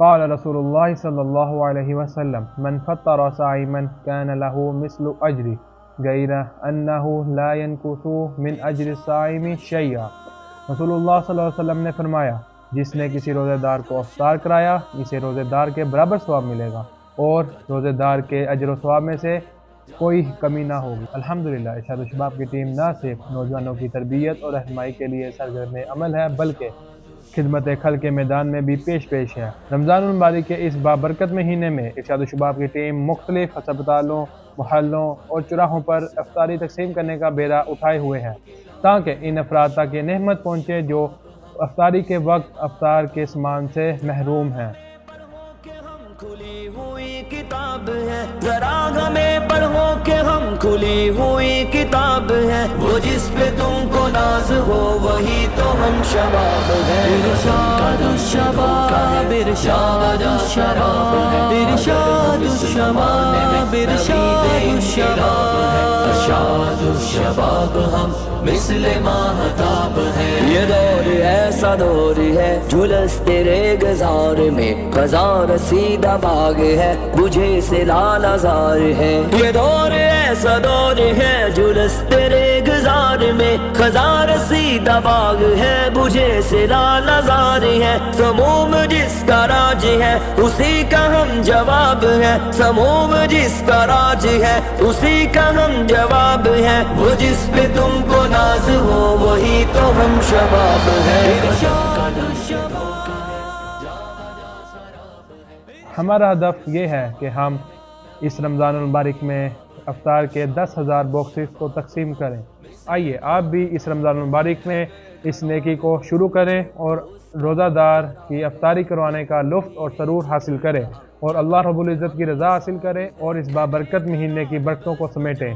قال رسول اللہ صلی اللہ علیہ وسلم من فطر صائما كان له مثل اجر غیر انه لا ينقص من اجر الصائم شیئا۔ رسول اللہ صلی اللہ علیہ وسلم نے فرمایا جس نے کسی روزے دار کو افطار کرایا اسے روزے دار کے برابر ثواب ملے گا اور روزے دار کے اجر و ثواب میں سے کوئی کمی نہ ہوگی۔ الحمدللہ ارشاد الشباب کی ٹیم نہ صرف نوجوانوں کی تربیت اور رہنمائی کے لیے سرگرم عمل ہے بلکہ خدمت خلق کے میدان میں بھی پیش ہے۔ رمضان المبارک کے اس بابرکت مہینے میں ارشاد الشباب کی ٹیم مختلف ہسپتالوں، محلوں اور چوراہوں پر افطاری تقسیم کرنے کا بیڑا اٹھائے ہوئے ہے تاکہ ان افراد تک یہ نعمت پہنچے جو افطاری کے وقت افطار کے سامان سے محروم ہیں۔ کھلی ہوئی کتاب ہے ذرا ہمیں پڑھو کہ ہم کھلی ہوئی کتاب ہے، وہ جس پہ تم کو ناز ہو وہی تو ہم شباب ہے۔ ارشاد الشباب ارشاد الشباب ارشاد الشباب ارشاد الشباب ارشاد الشباب ہم مثل ماہتاب ہے۔ یہ دور ایسا دور ہے جلس تیرے گزار میں خزاں رسیدہ باغ ہے بجھے سے لال ازار ہے۔ یہ دور ایسا دور ہے جلس تیرے گزار میں خزاں رسیدہ باغ ہے بجھے سے لال ازار ہے۔ سموم جس کا راج ہے اسی کا ہم جواب ہے، سموم جس کا راج ہے اسی کا ہم جواب ہے، وہ جس پہ تم کو ناز ہو وہی تو ہم شباب ہے۔ ہمارا ہدف یہ ہے کہ ہم اس رمضان المبارک میں افطار کے 10,000 باکسز کو تقسیم کریں۔ آئیے آپ بھی اس رمضان المبارک میں اس نیکی کو شروع کریں اور روزہ دار کی افطاری کروانے کا لطف اور سرور حاصل کریں اور اللہ رب العزت کی رضا حاصل کریں اور اس بابرکت مہینے کی برکتوں کو سمیٹیں۔